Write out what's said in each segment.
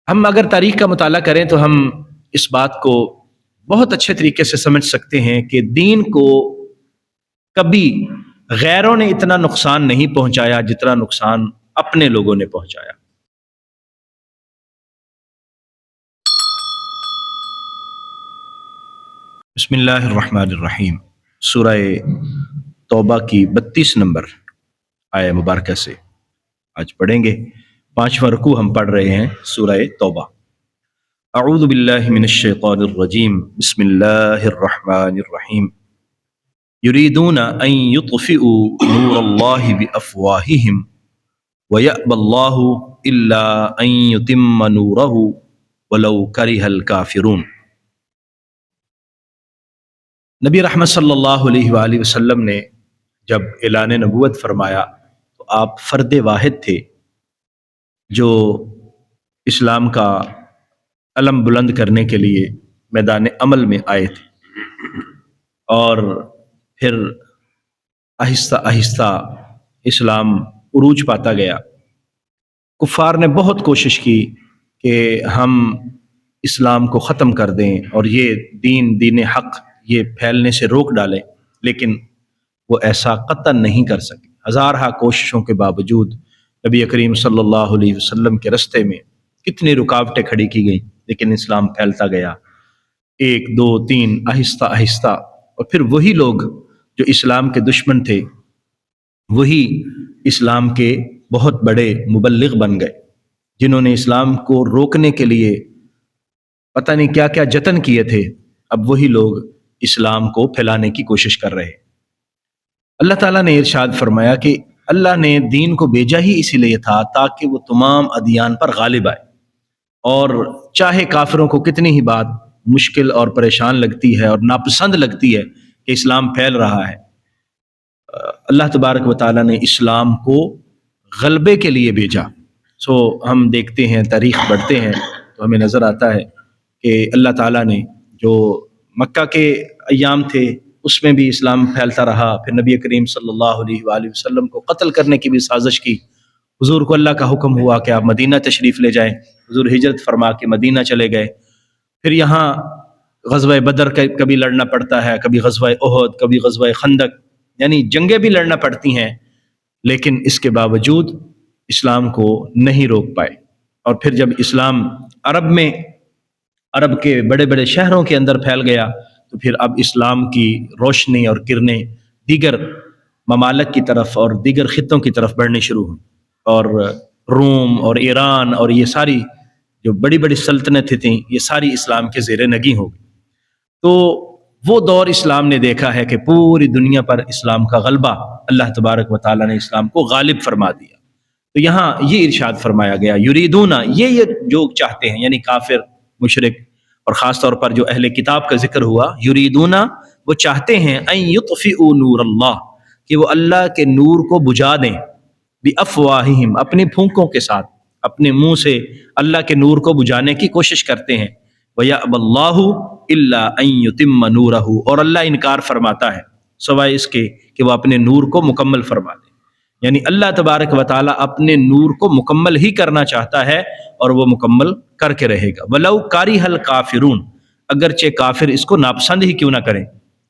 ہم اگر تاریخ کا مطالعہ کریں تو ہم اس بات کو بہت اچھے طریقے سے سمجھ سکتے ہیں کہ دین کو کبھی غیروں نے اتنا نقصان نہیں پہنچایا جتنا نقصان اپنے لوگوں نے پہنچایا۔ بسم اللہ الرحمن الرحیم۔ سورہ توبہ کی 32 نمبر آیہ مبارکہ سے آج پڑھیں گے۔ 5واں رکوع ہم پڑھ رہے ہیں سورہ توبہ۔ اعوذ باللہ من الشیطان الرجیم، بسم اللہ الرحمن الرحیم۔ یریدون ان یطفئوا نور اللہ بافواہہم ویأبی اللہ الا ان یتم نورہ ولو کرہ الکافرون۔ نبی رحمت صلی اللہ علیہ وآلہ وسلم نے جب اعلان نبوت فرمایا تو آپ فرد واحد تھے جو اسلام کا علم بلند کرنے کے لیے میدان عمل میں آئے تھے، اور پھر آہستہ آہستہ اسلام عروج پاتا گیا۔ کفار نے بہت کوشش کی کہ ہم اسلام کو ختم کر دیں اور یہ دین حق یہ پھیلنے سے روک ڈالیں، لیکن وہ ایسا قطعاً نہیں کر سکے۔ ہزارہ کوششوں کے باوجود نبی کریم صلی اللہ علیہ وسلم کے رستے میں کتنی رکاوٹیں کھڑی کی گئیں، لیکن اسلام پھیلتا گیا، 1 2 3 آہستہ آہستہ۔ اور پھر وہی لوگ جو اسلام کے دشمن تھے وہی اسلام کے بہت بڑے مبلغ بن گئے، جنہوں نے اسلام کو روکنے کے لیے پتہ نہیں کیا کیا جتن کیے تھے، اب وہی لوگ اسلام کو پھیلانے کی کوشش کر رہے۔ اللہ تعالیٰ نے ارشاد فرمایا کہ اللہ نے دین کو بھیجا ہی اسی لیے تھا تاکہ وہ تمام ادیان پر غالب آئے، اور چاہے کافروں کو کتنی ہی بات مشکل اور پریشان لگتی ہے اور ناپسند لگتی ہے کہ اسلام پھیل رہا ہے، اللہ تبارک و تعالیٰ نے اسلام کو غلبے کے لیے بھیجا۔ ہم دیکھتے ہیں، تاریخ پڑھتے ہیں تو ہمیں نظر آتا ہے کہ اللہ تعالیٰ نے جو مکہ کے ایام تھے اس میں بھی اسلام پھیلتا رہا، پھر نبی کریم صلی اللہ علیہ وآلہ وسلم کو قتل کرنے کی بھی سازش کی۔ حضور کو اللہ کا حکم ہوا کہ آپ مدینہ تشریف لے جائیں، حضور ہجرت فرما کے مدینہ چلے گئے۔ پھر یہاں غزوہ بدر کبھی لڑنا پڑتا ہے، کبھی غزوہ احد، کبھی غزوہ خندق، یعنی جنگیں بھی لڑنا پڑتی ہیں، لیکن اس کے باوجود اسلام کو نہیں روک پائے۔ اور پھر جب اسلام عرب کے بڑے بڑے شہروں کے اندر پھیل گیا تو پھر اب اسلام کی روشنی اور کرنیں دیگر ممالک کی طرف اور دیگر خطوں کی طرف بڑھنے شروع ہوئیں، اور روم اور ایران اور یہ ساری جو بڑی بڑی سلطنتیں تھیں یہ ساری اسلام کے زیر نگیں ہو گئی۔ تو وہ دور اسلام نے دیکھا ہے کہ پوری دنیا پر اسلام کا غلبہ اللہ تبارک و تعالیٰ نے اسلام کو غالب فرما دیا۔ تو یہاں یہ ارشاد فرمایا گیا، یریدون، یہ جو چاہتے ہیں، یعنی کافر، مشرک، اور خاص طور پر جو اہل کتاب کا ذکر ہوا، یریدون، وہ چاہتے ہیں، ان یطفئوا نور اللہ، کہ وہ اللہ کے نور کو بجھا دیں، بافواہہم، اپنی پھونکوں کے ساتھ، اپنے منہ سے اللہ کے نور کو بجھانے کی کوشش کرتے ہیں، ویأبی اللہ الا ان یتم نورہ، اور اللہ انکار فرماتا ہے سوائے اس کے کہ وہ اپنے نور کو مکمل فرما دے۔ یعنی اللہ تبارک و تعالیٰ اپنے نور کو مکمل ہی کرنا چاہتا ہے اور وہ مکمل کر کے رہے گا۔ وَلَوْ كَرِهَ الْكَافِرُونَ، اگرچہ کافر اس کو ناپسند ہی کیوں نہ کریں،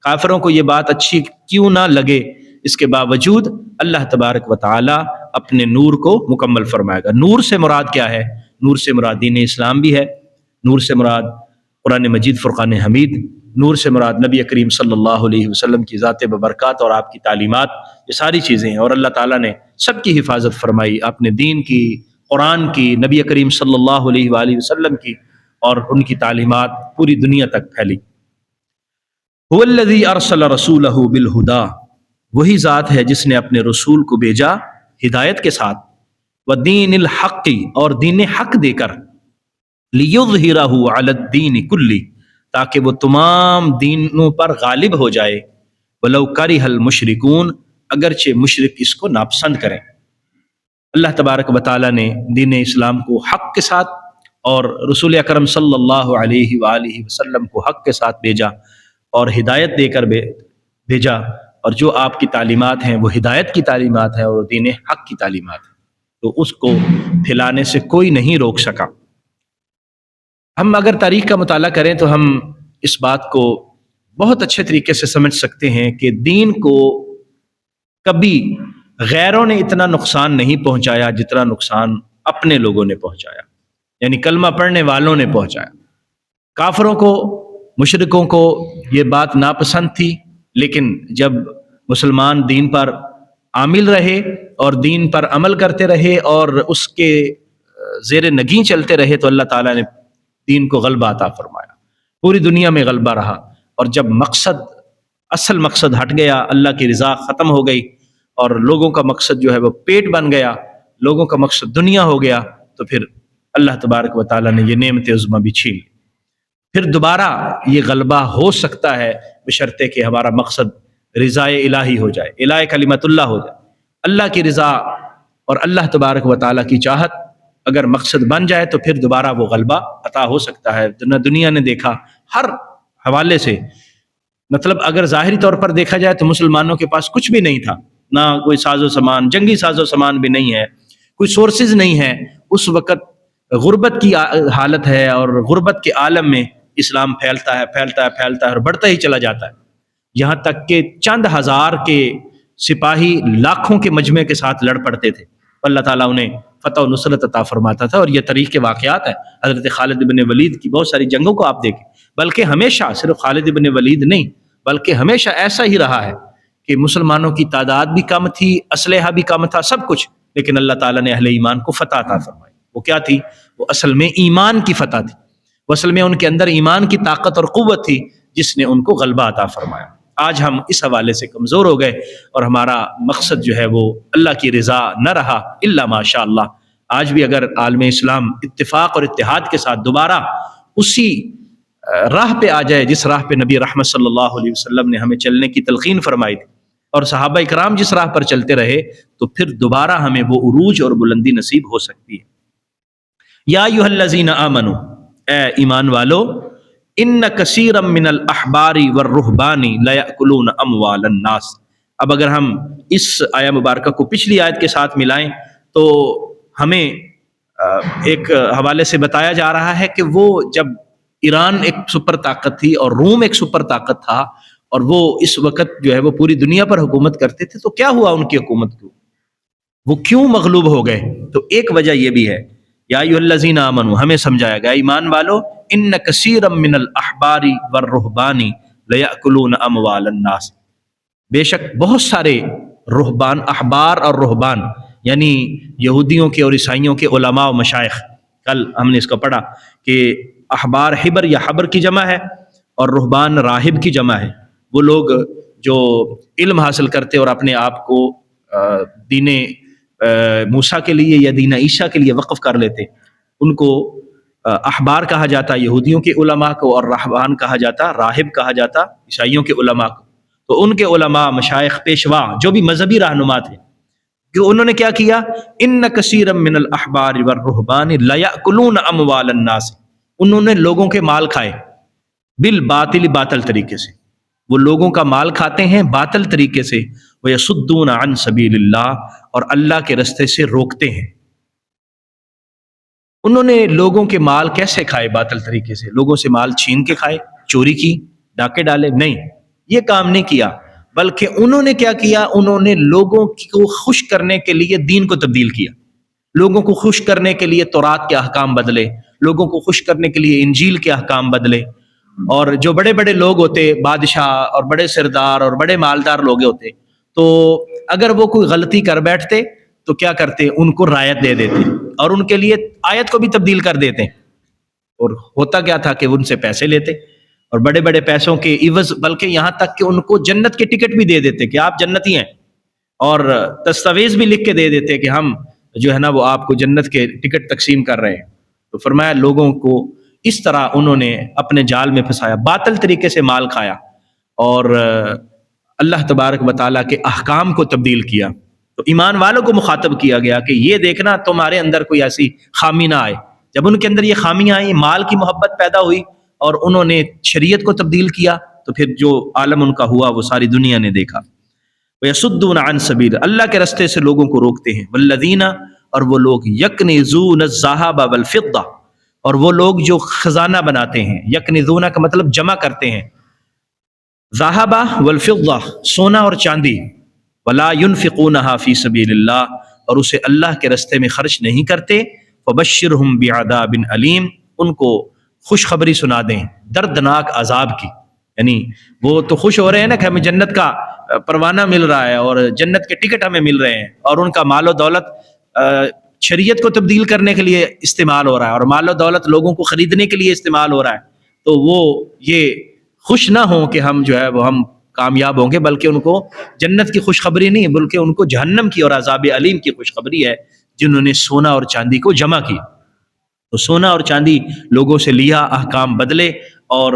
کافروں کو یہ بات اچھی کیوں نہ لگے، اس کے باوجود اللہ تبارک و تعالیٰ اپنے نور کو مکمل فرمائے گا۔ نور سے مراد کیا ہے؟ نور سے مراد دین اسلام بھی ہے، نور سے مراد قرآن مجید فرقان حمید، نور سے مراد نبی کریم صلی اللہ علیہ وسلم کی ذات ببرکات اور آپ کی تعلیمات، یہ ساری چیزیں ہیں، اور اللہ تعالیٰ نے سب کی حفاظت فرمائی، اپنے دین کی، قرآن کی، نبی کریم صلی اللہ علیہ وآلہ وسلم کی، اور ان کی تعلیمات پوری دنیا تک پھیلی۔ هو الذی ارسل رسولہ بالہدی، وہی ذات ہے جس نے اپنے رسول کو بھیجا ہدایت کے ساتھ، ودین الحق، اور دین حق دے کر، لیظہرہ علی الدین کلہ، تاکہ وہ تمام دینوں پر غالب ہو جائے، ولو کرہ المشرکون، اگرچہ مشرک اس کو ناپسند کریں۔ اللہ تبارک و تعالیٰ نے دین اسلام کو حق کے ساتھ اور رسول اکرم صلی اللہ علیہ وآلہ وسلم کو حق کے ساتھ بھیجا اور ہدایت دے کر بھیجا، اور جو آپ کی تعلیمات ہیں وہ ہدایت کی تعلیمات ہیں اور دین حق کی تعلیمات ہیں، تو اس کو پھیلانے سے کوئی نہیں روک سکا۔ ہم اگر تاریخ کا مطالعہ کریں تو ہم اس بات کو بہت اچھے طریقے سے سمجھ سکتے ہیں کہ دین کو کبھی غیروں نے اتنا نقصان نہیں پہنچایا جتنا نقصان اپنے لوگوں نے پہنچایا، یعنی کلمہ پڑھنے والوں نے پہنچایا۔ کافروں کو، مشرکوں کو یہ بات ناپسند تھی، لیکن جب مسلمان دین پر عامل رہے اور دین پر عمل کرتے رہے اور اس کے زیر نگیں چلتے رہے تو اللہ تعالیٰ نے دین کو غلبہ عطا فرمایا، پوری دنیا میں غلبہ رہا۔ اور جب اصل مقصد ہٹ گیا، اللہ کی رضا ختم ہو گئی اور لوگوں کا مقصد جو ہے وہ پیٹ بن گیا، لوگوں کا مقصد دنیا ہو گیا، تو پھر اللہ تبارک و تعالیٰ نے یہ نعمت عظمیٰ بھی چھین لی۔ پھر دوبارہ یہ غلبہ ہو سکتا ہے بشرطے کہ ہمارا مقصد رضا الہی ہو جائے، الہ کلمت اللہ ہو جائے، اللہ کی رضا اور اللہ تبارک و تعالیٰ کی چاہت اگر مقصد بن جائے تو پھر دوبارہ وہ غلبہ عطا ہو سکتا ہے۔ دنیا نے دیکھا ہر حوالے سے، مطلب اگر ظاہری طور پر دیکھا جائے تو مسلمانوں کے پاس کچھ بھی نہیں تھا، نہ کوئی ساز و سامان، جنگی ساز و سامان بھی نہیں ہے، کوئی سورسز نہیں ہے۔ اس وقت غربت کی حالت ہے اور غربت کے عالم میں اسلام پھیلتا ہے اور بڑھتا ہی چلا جاتا ہے، یہاں تک کہ چند ہزار کے سپاہی لاکھوں کے مجمع کے ساتھ لڑ پڑتے تھے، اللہ تعالیٰ انہیں فتح و نصرت عطا فرماتا تھا۔ اور یہ تاریخ کے واقعات ہیں، حضرت خالد بن ولید کی بہت ساری جنگوں کو آپ دیکھیں، بلکہ ہمیشہ صرف خالد بن ولید نہیں بلکہ ہمیشہ ایسا ہی رہا ہے کہ مسلمانوں کی تعداد بھی کم تھی، اسلحہ بھی کم تھا، سب کچھ، لیکن اللہ تعالیٰ نے اہل ایمان کو فتح عطا فرمائی۔ وہ کیا تھی؟ وہ اصل میں ایمان کی فتح تھی، وہ اصل میں ان کے اندر ایمان کی طاقت اور قوت تھی جس نے ان کو غلبہ عطا فرمایا۔ آج ہم اس حوالے سے کمزور ہو گئے اور ہمارا مقصد جو ہے وہ اللہ کی رضا نہ رہا الا ماشاء اللہ۔ آج بھی اگر عالم اسلام اتفاق اور اتحاد کے ساتھ دوبارہ اسی راہ پہ آ جائے جس راہ پہ نبی رحمت صلی اللہ علیہ وسلم نے ہمیں چلنے کی تلقین فرمائی تھی اور صحابہ اکرام جس راہ پر چلتے رہے، تو پھر دوبارہ ہمیں وہ عروج اور بلندی نصیب ہو سکتی ہے۔ یا ایھا الذین آمنوا، اے ایمان والو، ان کثیرا من الاحبار والرہبان لیأکلون اموال الناس۔ اب اگر ہم اس آیہ مبارکہ کو پچھلی آیت کے ساتھ ملائیں تو ہمیں ایک حوالے سے بتایا جا رہا ہے کہ وہ جب ایران ایک سپر طاقت تھی اور روم ایک سپر طاقت تھا اور وہ اس وقت جو ہے وہ پوری دنیا پر حکومت کرتے تھے، تو کیا ہوا ان کی حکومت کو؟ وہ کیوں مغلوب ہو گئے؟ تو ایک وجہ یہ بھی ہے، یا ایھا الذین آمنوا، ہمیں سمجھایا گیا ایمان والو، ان کثیرا من الاحبار والرہبان لیأکلون اموال الناس، بے شک بہت سارے رہبان، احبار اور رہبان یعنی یہودیوں کے اور عیسائیوں کے علماء و مشائخ، کل ہم نے اس کو پڑھا کہ احبار حبر یا حبر کی جمع ہے اور رہبان راہب کی جمع ہے، وہ لوگ جو علم حاصل کرتے اور اپنے آپ کو دین موسیٰ کے لیے یا دین عیسیٰ کے لیے وقف کر لیتے، ان کو احبار کہا جاتا یہودیوں کے علماء کو، اور رہبان کہا جاتا، راہب کہا جاتا عیسائیوں کے علماء کو۔ تو ان کے علماء، مشائخ، پیشوا جو بھی مذہبی رہنما تھے، کہ انہوں نے کیا کیا؟ ان کثیرا من الاحبار والرہبان لیأکلون اموال الناس، انہوں نے لوگوں کے مال کھائے، بالباطل، باطل طریقے سے، وہ لوگوں کا مال کھاتے ہیں باطل طریقے سے، ویصدون عن سبیل اللہ، اور اللہ کے راستے سے روکتے ہیں۔ انہوں نے لوگوں کے مال کیسے کھائے؟ باطل طریقے سے، لوگوں سے مال چھین کے کھائے، چوری کی، ڈاکے ڈالے؟ نہیں، یہ کام نہیں کیا، بلکہ انہوں نے کیا کیا؟ انہوں نے لوگوں کو خوش کرنے کے لیے دین کو تبدیل کیا، لوگوں کو خوش کرنے کے لیے تورات کے احکام بدلے، لوگوں کو خوش کرنے کے لیے انجیل کے احکام بدلے۔ اور جو بڑے بڑے لوگ ہوتے، بادشاہ اور بڑے سردار اور بڑے مالدار لوگ ہوتے، تو اگر وہ کوئی غلطی کر بیٹھتے تو کیا کرتے؟ ان کو رعایت دے دیتے اور ان کے لیے آیت کو بھی تبدیل کر دیتے، اور ہوتا کیا تھا کہ ان سے پیسے لیتے اور بڑے بڑے پیسوں کے عوض، بلکہ یہاں تک کہ ان کو جنت کے ٹکٹ بھی دے دیتے کہ آپ جنتی ہیں، اور دستاویز بھی لکھ کے دے دیتے کہ ہم جو ہے نا وہ آپ کو جنت کے ٹکٹ تقسیم کر رہے ہیں۔ تو فرمایا لوگوں کو اس طرح انہوں نے اپنے جال میں پھنسایا، باطل طریقے سے مال کھایا اور اللہ تبارک و تعالیٰ کے احکام کو تبدیل کیا۔ تو ایمان والوں کو مخاطب کیا گیا کہ یہ دیکھنا تمہارے اندر کوئی ایسی خامی نہ آئے۔ جب ان کے اندر یہ خامیاں آئیں، مال کی محبت پیدا ہوئی اور انہوں نے شریعت کو تبدیل کیا، تو پھر جو عالم ان کا ہوا وہ ساری دنیا نے دیکھا۔ وَيَصُدُّونَ عَن سَبِيلِ، اللہ کے راستے سے لوگوں کو روکتے ہیں۔ وَالَّذِينَ، اور وہ لوگ، يَكْنِزُونَ الذَّهَبَ وَالْفِضَّةَ، اور وہ لوگ جو خزانہ بناتے ہیں، یکنزون کا مطلب جمع کرتے ہیں، ذہبہ والفضہ سونا اور چاندی، ولا ينفقونها فی سبیل اللہ اور اسے اللہ کے راستے میں خرچ نہیں کرتے، فبشرہم بعذاب علیم ان کو خوشخبری سنا دیں دردناک عذاب کی. یعنی وہ تو خوش ہو رہے ہیں نا کہ ہمیں جنت کا پروانہ مل رہا ہے اور جنت کے ٹکٹ ہمیں مل رہے ہیں، اور ان کا مال و دولت شریعت کو تبدیل کرنے کے لیے استعمال ہو رہا ہے، اور مال و دولت لوگوں کو خریدنے کے لیے استعمال ہو رہا ہے، تو وہ یہ خوش نہ ہوں کہ ہم جو ہے وہ ہم کامیاب ہوں گے، بلکہ ان کو جنت کی خوشخبری نہیں بلکہ ان کو جہنم کی اور عذاب علیم کی خوشخبری ہے جنہوں نے سونا اور چاندی کو جمع کی. تو سونا اور چاندی لوگوں سے لیا، احکام بدلے اور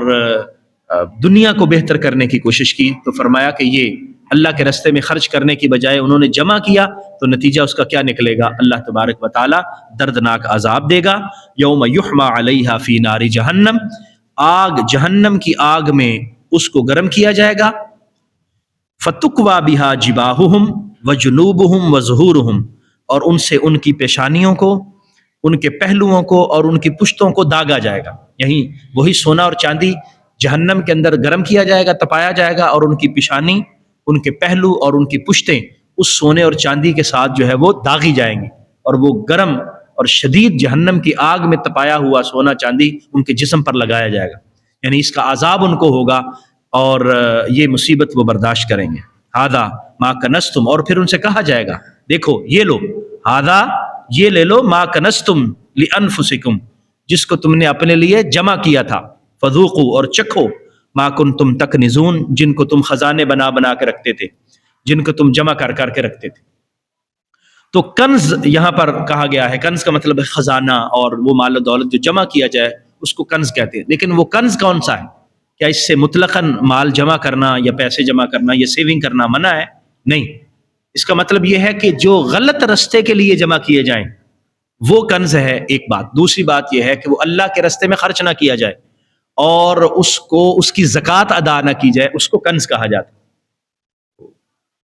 دنیا کو بہتر کرنے کی کوشش کی. تو فرمایا کہ یہ اللہ کے راستے میں خرچ کرنے کی بجائے انہوں نے جمع کیا، تو نتیجہ اس کا کیا نکلے گا؟ اللہ تبارک و تعالی دردناک عذاب دے گا. یوم یحمى علیہا فی نار جہنم، آگ جہنم کی آگ میں اس کو گرم کیا جائے گا. فتکوی بہا جباہہم وجنوبہم وظہورہم، اور ان سے ان کی پیشانیوں کو، ان کے پہلوؤں کو اور ان کی پشتوں کو داغا جائے گا. یہی وہی سونا اور چاندی جہنم کے اندر گرم کیا جائے گا، تپایا جائے گا، اور ان کی پیشانی، ان کے پہلو اور ان کی پشتیں اس سونے اور چاندی کے ساتھ جو ہے وہ داغی جائیں گی، اور وہ گرم اور شدید جہنم کی آگ میں تپایا ہوا سونا چاندی ان کے جسم پر لگایا جائے گا. یعنی اس کا عذاب ان کو ہوگا اور یہ مصیبت وہ برداشت کریں گے. ہاذا ما کنزتم، اور پھر ان سے کہا جائے گا دیکھو یہ لو، ہاذا یہ لے لو، ما کنزتم لانفسکم جس کو تم نے اپنے لیے جمع کیا تھا، فذوقوا اور چکھو، ما کنتم تکنزون جن کو تم خزانے بنا بنا کے رکھتے تھے، جن کو تم جمع کر کر کے رکھتے تھے. تو کنز یہاں پر کہا گیا ہے، کنز کا مطلب ہے خزانہ، اور وہ مال و دولت جو جمع کیا جائے اس کو کنز کہتے ہیں. لیکن وہ کنز کون سا ہے؟ کیا اس سے مطلقاً مال جمع کرنا یا پیسے جمع کرنا یا سیونگ کرنا منع ہے؟ نہیں. اس کا مطلب یہ ہے کہ جو غلط رستے کے لیے جمع کیے جائیں وہ کنز ہے، ایک بات. دوسری بات یہ ہے کہ وہ اللہ کے رستے میں خرچ نہ کیا جائے اور اس کی زکوٰۃ ادا نہ کی جائے، اس کو کنز کہا جاتا ہے.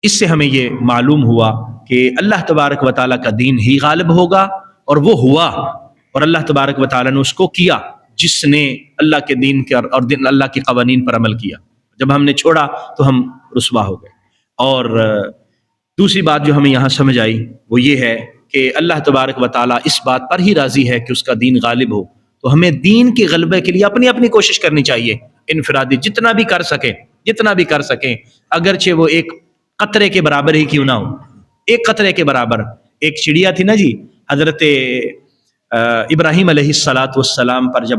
اس سے ہمیں یہ معلوم ہوا کہ اللہ تبارک و تعالیٰ کا دین ہی غالب ہوگا، اور وہ ہوا، اور اللہ تبارک و تعالیٰ نے اس کو کیا جس نے اللہ کے دین کے اور اللہ کے قوانین پر عمل کیا. جب ہم نے چھوڑا تو ہم رسوا ہو گئے. اور دوسری بات جو ہمیں یہاں سمجھ آئی وہ یہ ہے کہ اللہ تبارک و تعالیٰ اس بات پر ہی راضی ہے کہ اس کا دین غالب ہو. تو ہمیں دین کے غلبے کے لیے اپنی اپنی کوشش کرنی چاہیے، انفرادی جتنا بھی کر سکیں، اگرچہ وہ ایک قطرے کے برابر ہی کیوں نہ ہو. ایک قطرے کے برابر. ایک چڑیا تھی نا جی، حضرت ابراہیم علیہ السلام پر جب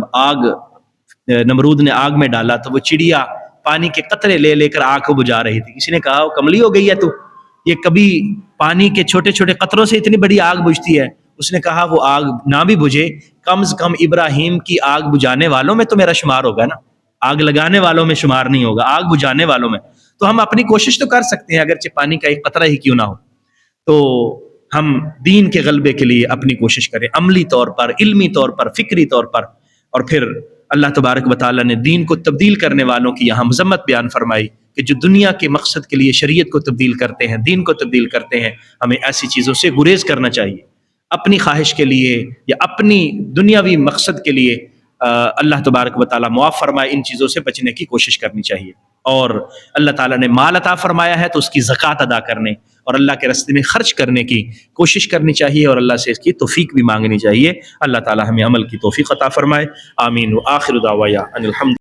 نمرود نے آگ میں ڈالا تو وہ چڑیا پانی کے قطرے لے لے کر آگ کو بجھا رہی تھی. کسی نے کہا وہ کملی ہو گئی ہے تو، یہ کبھی پانی کے چھوٹے چھوٹے قطروں سے اتنی بڑی آگ بجھتی ہے؟ اس نے کہا وہ آگ نہ بھی بجھے، کم از کم ابراہیم کی آگ بجھانے والوں میں تو میرا شمار ہوگا نا، آگ لگانے والوں میں شمار نہیں ہوگا، آگ بجھانے والوں میں. تو ہم اپنی کوشش تو کر سکتے ہیں اگرچہ پانی کا ایک قطرہ ہی کیوں نہ ہو. تو ہم دین کے غلبے کے لیے اپنی کوشش کریں، عملی طور پر، علمی طور پر، فکری طور پر. اور پھر اللہ تبارک و تعالیٰ نے دین کو تبدیل کرنے والوں کی یہاں مذمت بیان فرمائی کہ جو دنیا کے مقصد کے لیے شریعت کو تبدیل کرتے ہیں، دین کو تبدیل کرتے ہیں. ہمیں ایسی چیزوں سے گریز کرنا چاہیے. اپنی خواہش کے لیے یا اپنی دنیاوی مقصد کے لیے اللہ تبارک و تعالیٰ معاف فرمائے، ان چیزوں سے بچنے کی کوشش کرنی چاہیے. اور اللہ تعالیٰ نے مال عطا فرمایا ہے تو اس کی زکوٰۃ ادا کرنے اور اللہ کے راستے میں خرچ کرنے کی کوشش کرنی چاہیے، اور اللہ سے اس کی توفیق بھی مانگنی چاہیے. اللہ تعالیٰ ہمیں عمل کی توفیق عطا فرمائے. آمین. وآخر دعوانا ان الحمد